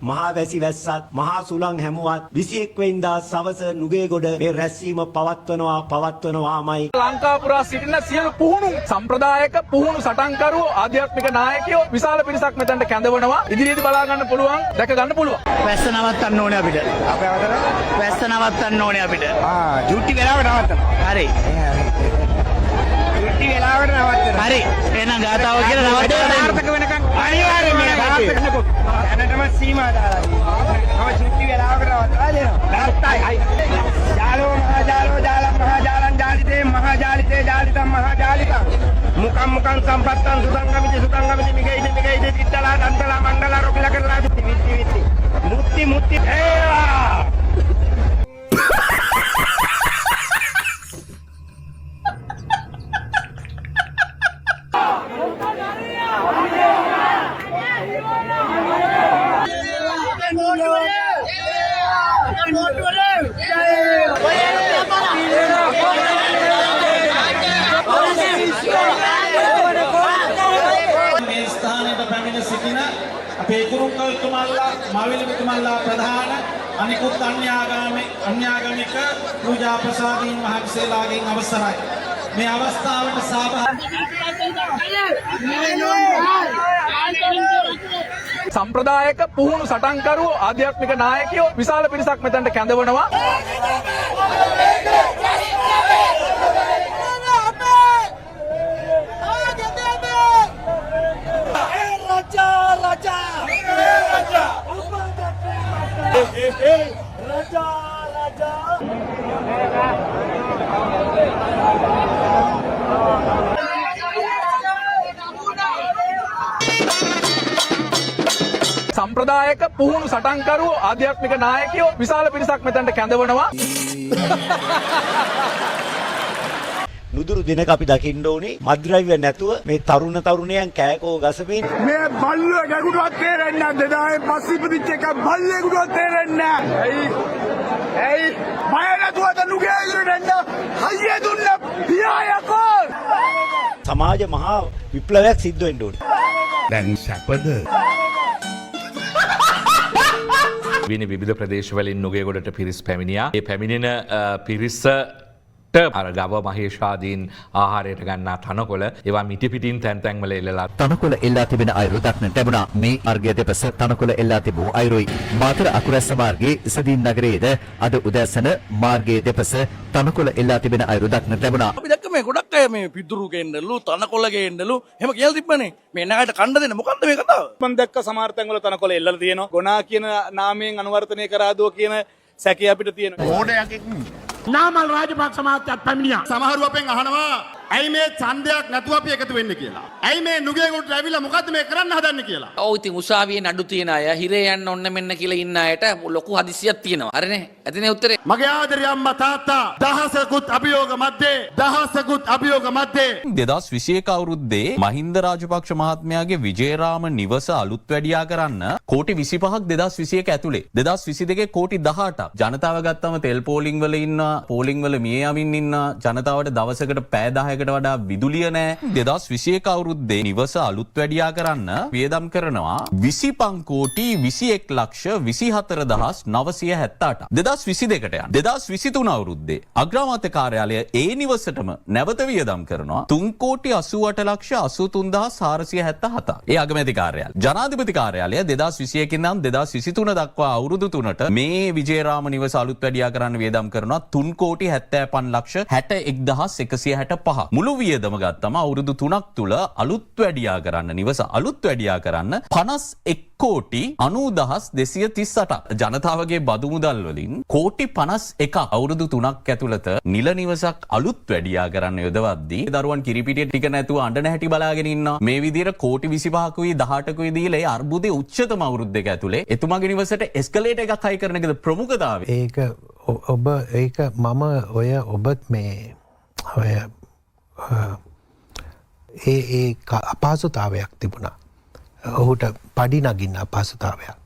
මහා වැසි වැස්සත් මහා සුළං හැමුවත් 21 වෙනිදා සවස නුගේගොඩ මේ රැස්වීම පවත්වනවාමයි. ලංකා පුරා සිටින සියලු පුහුණු සම්ප්‍රදායක පුහුණු සටන්කරු ආධ්‍යාත්මික නායකයෝ විශාල පිරිසක් මෙතනට කැඳවනවා. ඉදිරියේදී බලා ගන්න පුළුවන්, දැක ගන්න පුළුවන්. වැස්ස නවත්තන්න ඕනේ අපිට. අපේ අවතර වැස්ස නවත්තන්න ඕනේ අපිට. ඩියුටි වෙලාවට නවත්තන්න. හරි. ඩියුටි වෙලාවට නවත්තන්න. හරි. එහෙනම් ගාතාව කියලා නවත්තන්න. සාර්ථක වෙනකන් අනිවාර්යයෙන් මේ සාර්ථක වෙනකොට දැනටම සීමා දාලා. ඩියුටි වෙලාවට නවත්තලා දෙනවා. නැත්තයි. ජාලෝ මහා ජාලෝ ජාලම් මහා ජාලම් ජාලිතේ මහා ජාලිතේ ජාලිතම් මහා ජාලිතම්. මුකම් සම්පත්තං සුතංගමිති මිගයිද තිත්තලා දන්තලා මණ්ඩලා රොකිලා කරලා විත්ති. මුත්ති ඒවා. මේ ස්ථානයට පැමිණ සිටින අපේ කුරුක්කල්තුමල්ලා මාවිලතුමල්ලා ප්‍රධාන අනිකුත් අන්‍යාගමික පූජා ප්‍රසාදීන් වහන්සේලාගෙන් අවසරයි. මේ අවස්ථාවට සම්ප්‍රදායක පුහුණු සටන්කරු ආධ්‍යාත්මික නායකයෝ විශාල පිරිසක් මෙතනට කැඳවනවා. සම්ප්‍රදායක පුහුණු සටන්කරු ආධ්‍යාත්මික නායකයෝ විශාල පිරිසක් මෙතනට කැඳවනවා. නුදුරු දිනක අපි දකින්න ඕනේ මද්ද්‍රව්‍ය නැතුව මේ තරුණයන් කෑකෝ ගසමින් මේ බල්ලෝ ගැගුඩුවක් තේරෙන්නේ නැහැ. දෙදායෙන් පස්සේ ඉපදිච්ච එක බල්ලෙකුට තේරෙන්නේ නැහැ. ඇයි බය නැතුවද නුගේ ඉරෙන්න හයිය දුන්න පියායකෝ. සමාජ මහා විප්ලවයක් සිද්ධ වෙන්න ඕනේ. දැන් සැපද විවිධ ප්‍රදේශවලින් නුගේගොඩට පිරිස් පැමිණියා. ඒ පැමිණෙන පිරිස අර ගව මහේෂාදීන් ආහාරයට ගන්නා තනකොළ ඒවා මිටිපිටින් තැන් තැන්වල එල්ලලා තනකොළ එල්ලා තිබෙන අයුරු දක්නට ලැබුණා. මේ මාර්ගය දෙපස තනකොළ එල්ලා තිබූ අයුරුයි. මාතර අකුරැස්ස මාර්ගයේ ඉසදීන් නගරයේද අද උදෑසන මාර්ගයේ දෙපස තනකොළ එල්ලා තිබෙන අයුරු දක්නට ලැබුණා. අපි දැක්ක මේ ගොඩක් අය මේ පිදුරු ගේන්නලු තනකොළ ගේන්නලු එහෙම කියලා තිබ්බනේ. මේ නගරට කණ්ඩ දෙන්න මොකද්ද මේ කතාව? මම දැක්ක සමහර තැන්වල තනකොළ එල්ලලා තියෙනවා. ගොනා කියන නාමයෙන් අනුවර්තනය කරාදෝ කියන සැකය අපිට තියෙනවා. ඕඩයක් නාමල් රාජපක්ෂ මහත්තයාත් පැමිණියා. සමහරු අපෙන් අහනවා ඇයි මේ ඡන්දයක් නැතුව අපි එකතු වෙන්නේ කියලා. ඇයි මේ නුගේගොඩට ඇවිල්ලා මොකද්ද මේ කරන්න හදන්නේ කියලා. ඔව් ඉතින් උසාවියේ නඩු තියන අය හිරේ යන්න ඔන්න මෙන්න කියලා ඉන්න අයට ලොකු හදිසියක් තියෙනවා. හරිනේ? ඇතිනේ උත්තරේ. මගේ ආදරේ අම්මා තාත්තා දහසකුත් අභියෝග මැද්දේ 2021 අවුරුද්දේ මහින්ද රාජපක්ෂ මහත්මයාගේ විජේරාම නිවස අලුත් වැඩියා කරන්න කෝටි 25ක් 2021 ඇතුලේ 2022 කෝටි 18ක් ජනතාව ගත්තම තෙල් පෝලිං වල ඉන්න පෝලිං වල මිය යමින් ඉන්න ජනතාවට දවසකට පැය 10කට වඩා විදුලිය නැහැ. 2021 අවුරුද්දේ නිවස අලුත් වැඩියා කරන්න වියදම් කරනවා 25 කෝටි 21 ලක්ෂ 24978ක්. 2022ට යන 2023 අවුරුද්දේ අග්‍රාමාත්‍ය කාර්යාලය ඒ නිවසටම නැවත වියදම් කරනවා 3 කෝටි 88 ලක්ෂ 83477ක්. ඒ අගමැති කාර්යාලය. ජනාධිපති කාර්යාලය 2021 ඉඳන් 2023 දක්වා අවුරුදු 3ට මේ විජේරාම නිවස අලුත් වැඩියා කරන්න වියදම් කරනවා 3 කෝටි 75 ලක්ෂ 61165. මුළු වියදම ගත්තම අවුරුදු 3ක් තුල අලුත් වැඩියා කරන්න නිවස අලුත් වැඩියා කරන්න 51 කෝටි 90238ක්. ජනතාවගේ බදු මුදල් වලින් කෝටි 51ක් අවුරුදු 3ක් ඇතුළත නිල නිවසක් අලුත් වැඩියා කරන්න යොදවද්දී දරුවන් කිරිපිටිය ටික නැතුව අඬන හැටි බලාගෙන ඉන්නවා. මේ විදිහට කෝටි 25කුයි 18කුයි දීලා ඒ අර්බුදයේ උච්චතම අවුරුදු දෙක ඇතුලේ එතුමාගේ නිවසට එස්කලේටර් එකක් හයි කරන එකද ප්‍රමුඛතාවය. ඒක මම ඔබත් මේ ඔය ඒ අපහසුතාවයක් තිබුණා. ඔහුට පඩි නගින්න අපහසුතාවයක්.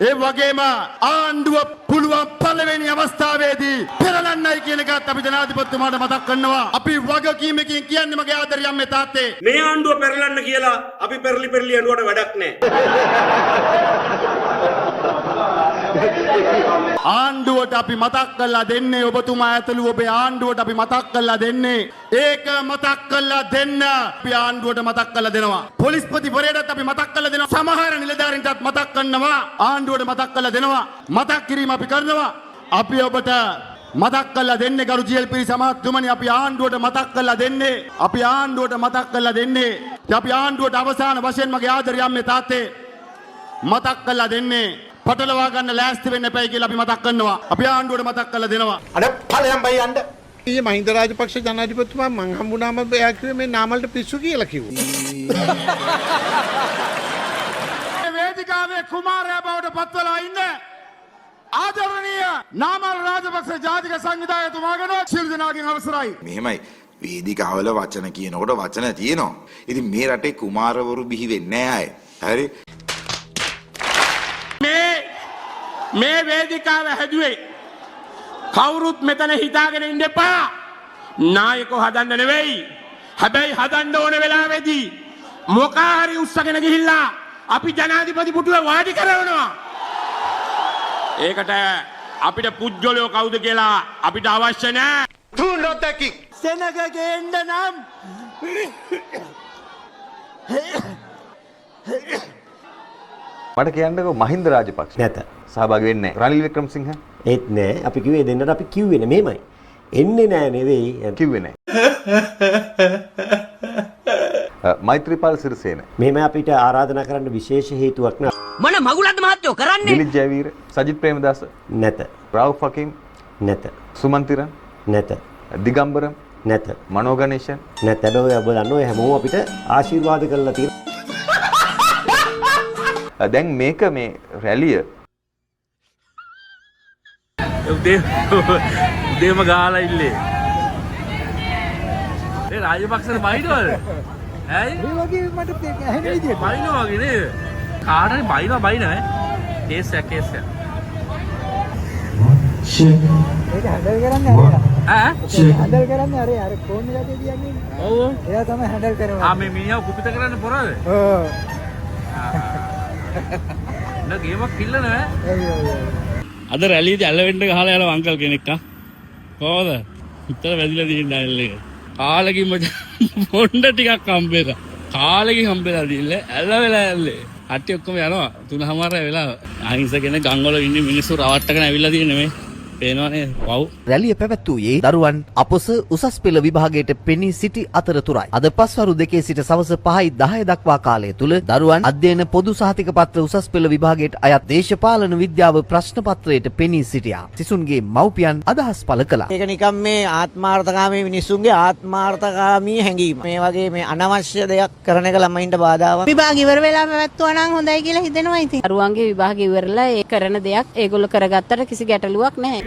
ඒ වගේම ආණ්ඩුව පුළුවන් පළවෙනි අවස්ථාවේදී පෙරලන්නයි කියන එකත් අපි ජනාධිපතිතුමාට මතක් කරනවා. අපි වගකීමකින් කියන්නේ මගේ ආදරේ අම්මේ තාත්තේ මේ ආණ්ඩුව පෙරලන්න කියලා අපි පෙරලි ඇඬුවට වැඩක් නැහැ. ආණ්ඩුවට අපි මතක් කරලා දෙන්නේ ඔබතුමා ඇතුළු ඔබේ ආණ්ඩුවට අපි මතක් කරලා දෙන්නේ ඒක මතක් කරලා දෙන්න අපි ආණ්ඩුවට මතක් කරලා දෙනවා පොලිස්පතිවරයාටත් අපි මතක් කරලා දෙනවා සමහර නිලධාරීන්ටත් මතක් කරනවා ආණ්ඩුවට මතක් කරලා දෙනවා මතක් කිරීම අපි කරනවා අපි ඔබට මතක් කරලා දෙන්නේ ගරු ජීඑල්පී සමාජතුමනි අපි ආණ්ඩුවට මතක් කරලා දෙන්නේ අපි ආණ්ඩුවට මතක් කරලා දෙන්නේ අපි ආණ්ඩුවට අවසාන වශයෙන් මගේ ආදරය අම්මේ තාත්තේ මතක් කරලා දෙන්නේ පටලවා ගන්න ලෑස්ති වෙන්න එපයි කියලා අපි මතක් කරනවා අපි ආණ්ඩුවට මතක් කරලා දෙනවා අර ඵලයන් බයි යන්න. ඊයේ මහින්ද රාජපක්ෂ ජනාධිපතිතුමා මං හම්බුනාම එයා කිව්වේ මේ නාමල්ට පිස්සු කියලා කිව්වා. වේදිකාවේ කුමාරයා බවට පත්වලා ඉන්න ආදරණීය නාමල් රාජපක්ෂ ජාතික සංවිධායකතුමාගෙන සියලු දෙනාගෙන් අවසරයි. මෙහෙමයි වේදිකාවල වචන කියනකොට වචන තියෙනවා. ඉතින් මේ රටේ කුමාරවරු බිහි වෙන්නේ නැහැ අය. හරි. මේ වේදිකාව හැදුවේ කවුරුත් මෙතන හිතාගෙන ඉන්න එපා. නායකෝ හදන්න නෙවෙයි. හැබැයි හදන්න ඕන වෙලාවේදී මොකා හරි උස්සගෙන ගිහිල්ලා අපි ජනාධිපති පුටුවේ වාඩි කරවනවා. ඒකට අපිට පුජ්‍යලෝ කවුද කියලා අපිට අවශ්‍ය නැහැ. Do not taking. සෙනග ගේන්න නම් මට කියන්නකෝ මහින්ද රාජපක්ෂ නැත. සහභාගී වෙන්නේ නැහැ. රනිල් වික්‍රමසිංහ ඒත් නෑ අපි කිව්වේ දෙන්නට අපි කිව්වේ නේ මෙහෙමයි. එන්නේ නෑ නෙවෙයි. කිව්වේ නැහැ. මෛත්‍රීපාල සිරිසේන මෙහෙම අපිට ආරාධනා කරන්න විශේෂ හේතුවක් නෑ. මොන මගුලක්ද මහත්තයෝ කරන්නේ? දිලිත් ජයවීර සජිත් ප්‍රේමදාස නැත. රාවුෆ් හකීම් නැත. සුමන්තිරන් නැත. දිගම්බරම් නැත. මනෝ ගණේෂන් නැත. ඔය ඔබ දන්න ඔය හැමෝම අපිට ආශිර්වාද කරලා තියෙනවා. දැන් මේක මේ රැලිය උදේම ගහලා ඉල්ලේ. ඒ රාජපක්ෂට බයිනවද? ඇයි? මේ වගේ මට ඇහෙන විදියට බයිනවා වගේ නේද? කාටරි බයින ඈ. කේස් එක. ඒක හැන්ඩල් කරන්නේ අර. හැන්ඩල් කරන්නේ අර ෆෝන් එකේ තියන්නේ. ඔව්. එයා තමයි හැන්ඩල් කරන්නේ. මේ මිනිහා කුපිත කරන්නේ පොරද? ඔව්. නෑ ගේමක් කිල්ල නෑ. අද රැලියේදී ඇලවෙන්න ගහලා යන අංකල් කෙනෙක් කොහොමද? උත්තර වැදිලා තියෙන ඩයල් එක. කාලෙකින් මොණ්ඩ ටිකක් හම්බෙලා. කාලෙකින් හම්බෙලා දිල්ල ඇලවෙලා ඇල්ලේ. අට්ටි ඔක්කොම යනවා. 3:00 වෙලාව. අහිංස කෙනෙක් ගංගවල ඉන්නේ මිනිස්සු රවට්ටගෙන ඇවිල්ලා තියෙන්නේ මේ. පේනවනේ වව්. රැළිය පැවැත්වූයේ දරුවන් අපොස උසස් පෙළ විභාගයට පෙනී සිටි අතරතුරයි. අද පස්වරු 2 සිට සවස 5:10 දක්වා කාලය තුල දරුවන් අධ්‍යයන පොදු සහතික පත්‍ර උසස් පෙළ විභාගයට අයත් දේශපාලන විද්‍යාව ප්‍රශ්න පත්‍රයට පෙනී සිටියා. සිසුන්ගේ මව්පියන් අදහස් පළ කළා. ඒක නිකම් මේ ආත්මාර්ථකාමී මිනිස්සුන්ගේ ආත්මාර්ථකාමී හැඟීම. මේ වගේ මේ අනවශ්‍ය දෙයක් කරන එක ළමයින්ට බාධාවක්. විභාග ඉවර වෙලා පැවැත්වුවා නම් හොඳයි කියලා හිතෙනවා ඉතින්. දරුවන්ගේ විභාග ඉවරලා ඒ කරන දෙයක් ඒගොල්ලෝ කරගත්තට කිසි ගැටලුවක් නැහැ.